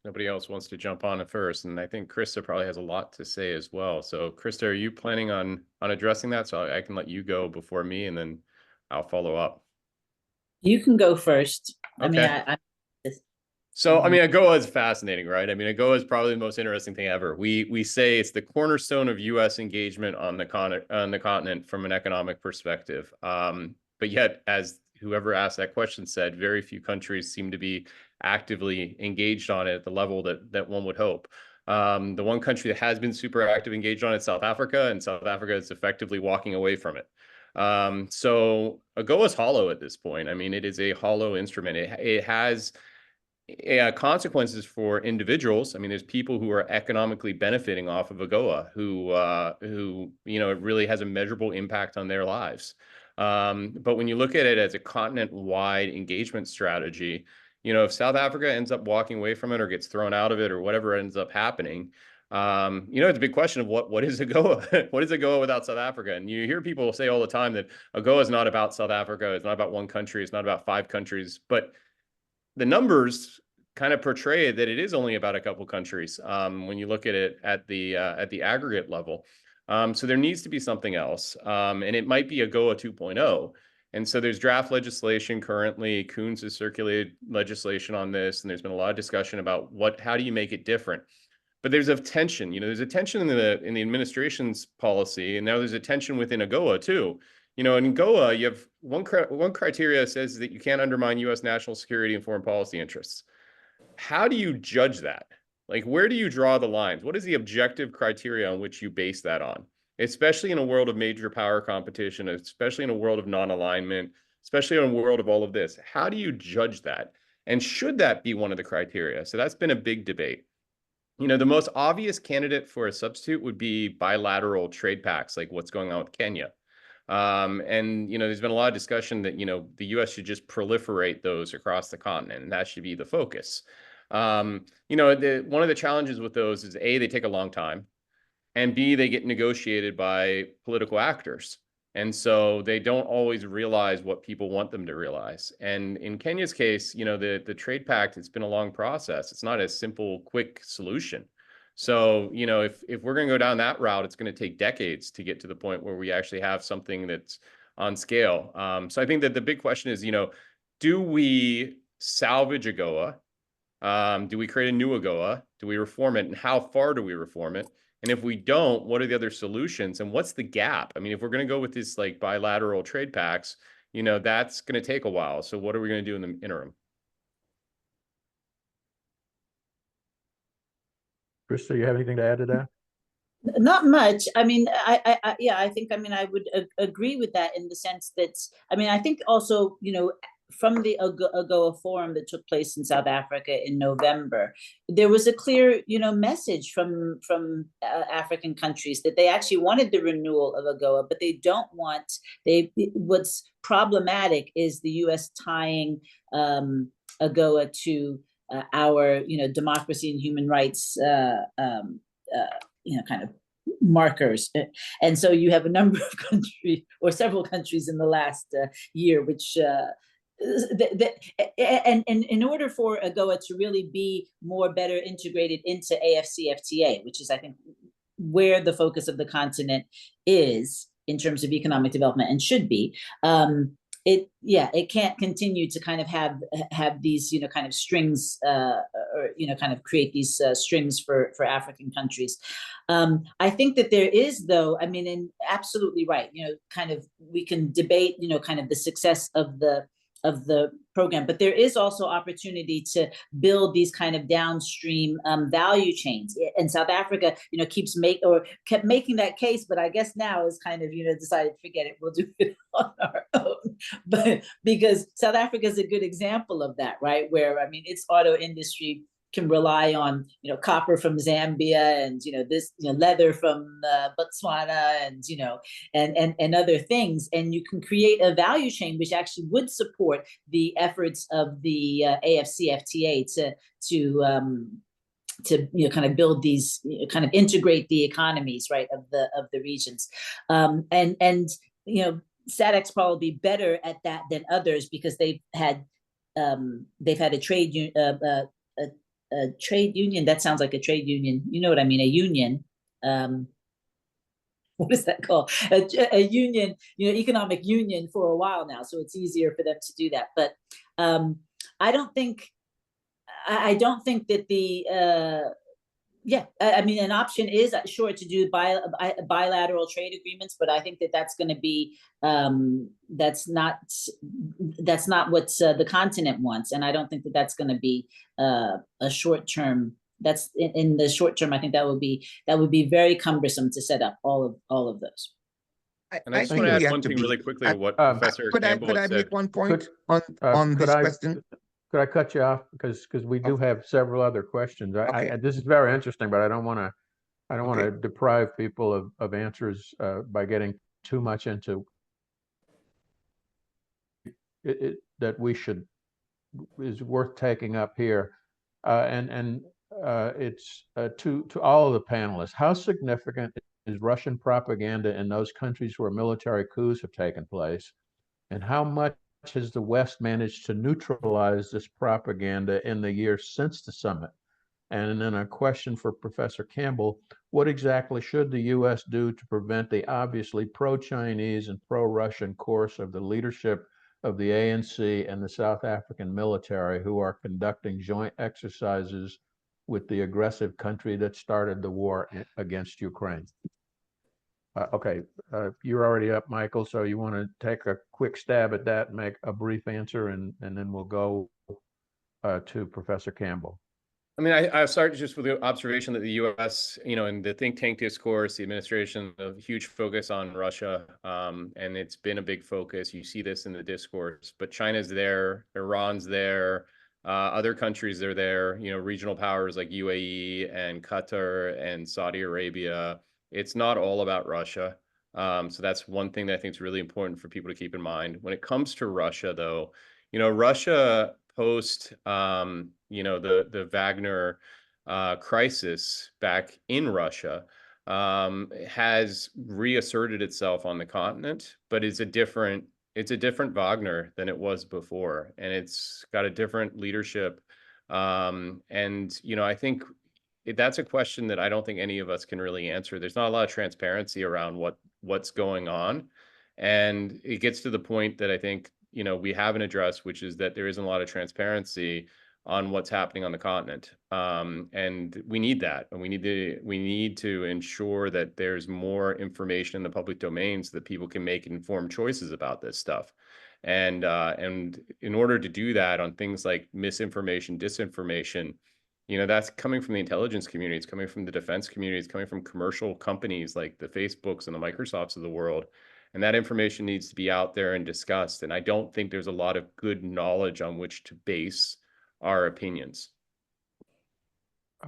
S5: nobody else wants to jump on it first. And I think Krista probably has a lot to say as well. So Krista, are you planning on addressing that? So I can let you go before me and then I'll follow up.
S4: You can go first.
S5: Okay.
S4: I mean,
S5: So, I mean, AGOA is fascinating, right? I mean, AGOA is probably the most interesting thing ever. We say it's the cornerstone of U.S. engagement on the continent from an economic perspective. But yet, as whoever asked that question said, very few countries seem to be actively engaged on it at the level that one would hope. The one country that has been super active engaged on it is South Africa, and South Africa is effectively walking away from it. So AGOA is hollow at this point. I mean, it is a hollow instrument. It has consequences for individuals. I mean, there's people who are economically benefiting off of AGOA who it really has a measurable impact on their lives. But when you look at it as a continent-wide engagement strategy, if South Africa ends up walking away from it or gets thrown out of it or whatever ends up happening, it's a big question of what is AGOA? What is AGOA without South Africa? And you hear people say all the time that AGOA is not about South Africa. It's not about one country. It's not about 5 countries. But the numbers kind of portray that it is only about a couple countries when you look at it at the aggregate level. So there needs to be something else, and it might be AGOA 2.0. And so there's draft legislation currently. Coons has circulated legislation on this, and there's been a lot of discussion about how do you make it different. But there's a tension. There's a tension in the administration's policy, and now there's a tension within AGOA too. In AGOA, you have one criteria says that you can't undermine U.S. national security and foreign policy interests. How do you judge that? Like, where do you draw the lines? What is the objective criteria on which you base that on? Especially in a world of major power competition, especially in a world of non-alignment, especially in a world of all of this. How do you judge that? And should that be one of the criteria? So that's been a big debate. The most obvious candidate for a substitute would be bilateral trade pacts, like what's going on with Kenya. And there's been a lot of discussion that the U.S. should just proliferate those across the continent, and that should be the focus. One of the challenges with those is A, they take a long time, and B, they get negotiated by political actors, and so they don't always realize what people want them to realize. And in Kenya's case, the trade pact, it's been a long process. It's not a simple, quick solution. So, if we're going to go down that route, it's going to take decades to get to the point where we actually have something that's on scale. So I think that the big question is, do we salvage AGOA? Do we create a new AGOA? Do we reform it? And how far do we reform it? And if we don't, what are the other solutions? And what's the gap? I mean, if we're going to go with this like bilateral trade pacts, that's going to take a while. So what are we going to do in the interim?
S1: Krista, you have anything to add to that?
S4: Not much. I mean, yeah, I think, I mean, I would agree with that in the sense that, I mean, I think also, from the AGOA forum that took place in South Africa in November, there was a clear, message from African countries that they actually wanted the renewal of AGOA, but they don't want, what's problematic is the US tying AGOA to our, democracy and human rights kind of markers. And so you have a number of countries or several countries in the last year, which and in order for AGOA to really be better integrated into AFCFTA, which is, I think, where the focus of the continent is in terms of economic development and should be, it can't continue to kind of have these, kind of strings, or, kind of create these strings for African countries. I think that there is, though, I mean, and absolutely right, kind of we can debate, kind of the success of the program, but there is also opportunity to build these kind of downstream value chains. And South Africa, kept making that case, but I guess now is kind of, decided, forget it, we'll do it on our own. But because South Africa is a good example of that, right? Where, I mean, its auto industry can rely on, copper from Zambia and, this, leather from Botswana and, and other things. And you can create a value chain which actually would support the efforts of the AFCFTA to kind of build these, kind of integrate the economies, right, of the regions. And SADC's probably better at that than others because they've had a trade union. That sounds like a trade union. You know what I mean? A union. What is that called? A union, economic union for a while now. So it's easier for them to do that. But I don't think that the I mean, an option is sure to do bilateral trade agreements, but I think that that's going to be that's not what the continent wants, and I don't think that that's going to be a short term. That's in the short term. I think that would be very cumbersome to set up all of those.
S5: And I just want to add one thing really quickly to what Professor Campbell
S3: could I
S5: said.
S3: make one point on this question?
S1: Could I cut you off because we do have several other questions.
S3: Okay.
S1: This is very interesting, but I don't want to deprive people of answers by getting too much into it that is worth taking up here. And it's to all of the panelists. How significant is Russian propaganda in those countries where military coups have taken place, and how much has the West managed to neutralize this propaganda in the years since the summit? And then a question for Professor Campbell: what exactly should the U.S. do to prevent the obviously pro-Chinese and pro-Russian course of the leadership of the ANC and the South African military, who are conducting joint exercises with the aggressive country that started the war against Ukraine? Okay, you're already up, Michael, so you want to take a quick stab at that and make a brief answer, and then we'll go to Professor Campbell.
S5: I mean, I started just with the observation that the U.S., in the think tank discourse, the administration, a huge focus on Russia, and it's been a big focus. You see this in the discourse, but China's there, Iran's there, other countries are there, regional powers like UAE and Qatar and Saudi Arabia. It's not all about Russia. So that's one thing that I think is really important for people to keep in mind. When it comes to Russia, though, Russia post, the Wagner crisis back in Russia has reasserted itself on the continent, but it's a different Wagner than it was before, and it's got a different leadership. And I think that's a question that I don't think any of us can really answer. There's not a lot of transparency around what's going on. And it gets to the point that I think, we haven't addressed, which is that there isn't a lot of transparency on what's happening on the continent. And we need that. And we need to ensure that there's more information in the public domain so that people can make informed choices about this stuff. And in order to do that on things like misinformation, disinformation, that's coming from the intelligence community. It's coming from the defense community. It's coming from commercial companies like the Facebooks and the Microsofts of the world. And that information needs to be out there and discussed. And I don't think there's a lot of good knowledge on which to base our opinions.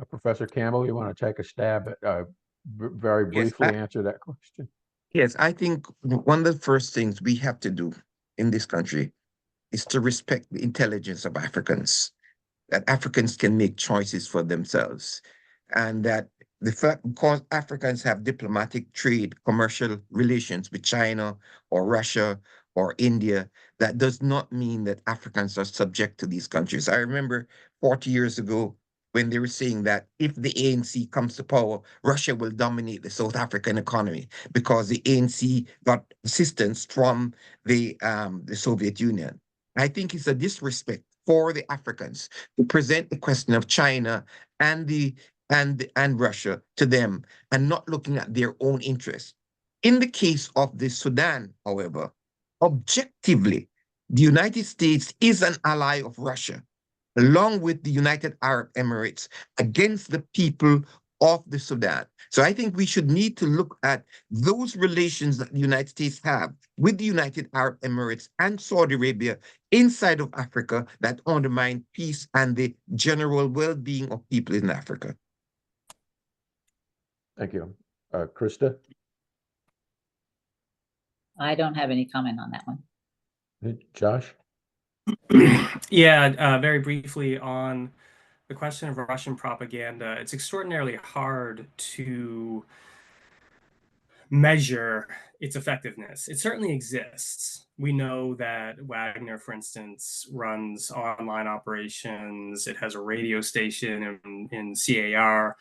S1: Professor Campbell, you want to take a stab at very
S3: Yes,
S1: briefly answer that question?
S3: Yes, I think one of the first things we have to do in this country is to respect the intelligence of Africans, that Africans can make choices for themselves, and that the fact because Africans have diplomatic, trade, commercial relations with China or Russia or India, that does not mean that Africans are subject to these countries. I remember 40 years ago when they were saying that if the ANC comes to power, Russia will dominate the South African economy because the ANC got assistance from the Soviet Union. I think it's a disrespect for the Africans to present the question of China and Russia to them and not looking at their own interests. In the case of the Sudan, however, objectively, the United States is an ally of Russia, along with the United Arab Emirates, against the people of the Sudan. So I think we should need to look at those relations that the United States have with the United Arab Emirates and Saudi Arabia inside of Africa that undermine peace and the general well-being of people in Africa.
S1: Thank you. Krista?
S4: I don't have any comment on that one.
S1: Josh?
S2: Yeah, very briefly on the question of Russian propaganda, it's extraordinarily hard to measure its effectiveness. It certainly exists. We know that Wagner, for instance, runs online operations. It has a radio station in CAR.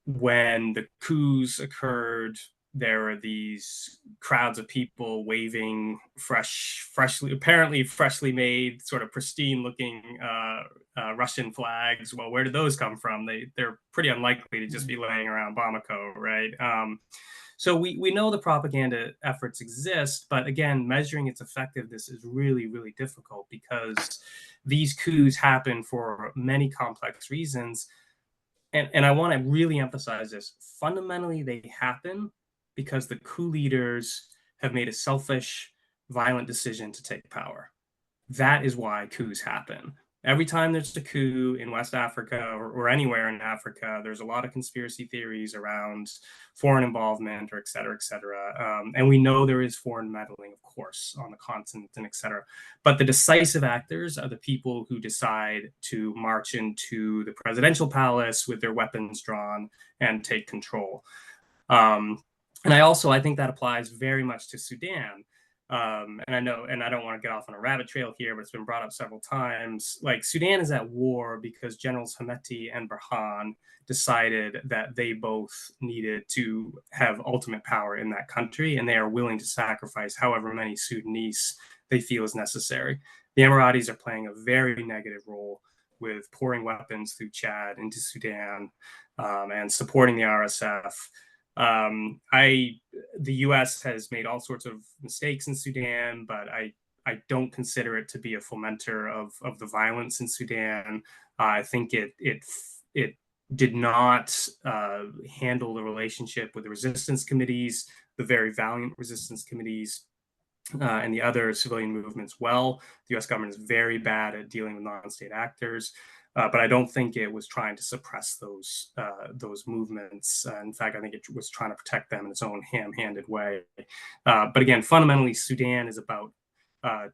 S2: When the coups occurred, there were these crowds of people waving apparently freshly made, sort of pristine looking Russian flags. Well, where did those come from? They're pretty unlikely to just be laying around Bamako, right? So we know the propaganda efforts exist, but again, measuring its effectiveness is really, really difficult because these coups happen for many complex reasons. And I want to really emphasize this. Fundamentally, they happen because the coup leaders have made a selfish, violent decision to take power. That is why coups happen. Every time there's a coup in West Africa or anywhere in Africa, there's a lot of conspiracy theories around foreign involvement or et cetera, and we know there is foreign meddling, of course, on the continent and et cetera. But the decisive actors are the people who decide to march into the presidential palace with their weapons drawn and take control. And I think that applies very much to Sudan. And I don't want to get off on a rabbit trail here, but it's been brought up several times. Like, Sudan is at war because Generals Hemeti and Burhan decided that they both needed to have ultimate power in that country, and they are willing to sacrifice however many Sudanese they feel is necessary. The Emiratis are playing a very negative role with pouring weapons through Chad into Sudan and supporting the RSF. The U.S. has made all sorts of mistakes in Sudan, but I don't consider it to be a fomenter of the violence in Sudan. I think it did not handle the relationship with the resistance committees, the very valiant resistance committees, and the other civilian movements well. The U.S. government is very bad at dealing with non-state actors. But I don't think it was trying to suppress those movements. In fact, I think it was trying to protect them in its own ham-handed way. But again, fundamentally, Sudan is about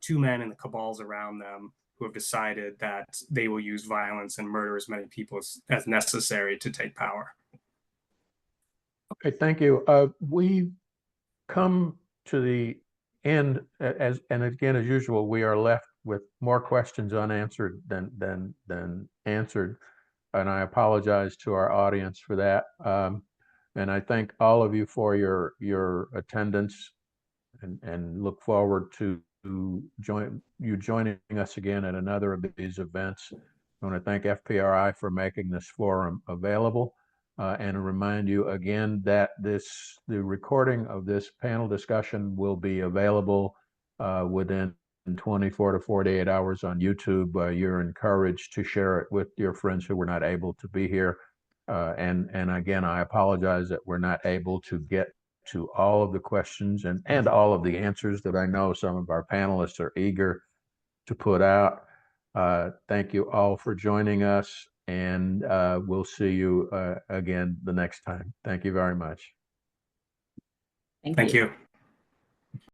S2: two men and the cabals around them who have decided that they will use violence and murder as many people as necessary to take power.
S1: Okay, thank you. We come to the end, and again, as usual, we are left with more questions unanswered than answered, and I apologize to our audience for that. And I thank all of you for your attendance and look forward to joining us again at another of these events. I want to thank FPRI for making this forum available, and remind you again that the recording of this panel discussion will be available within 24 to 48 hours on YouTube. You're encouraged to share it with your friends who were not able to be here. And again, I apologize that we're not able to get to all of the questions and all of the answers that I know some of our panelists are eager to put out. Thank you all for joining us, and we'll see you again the next time. Thank you very much.
S2: Thank you.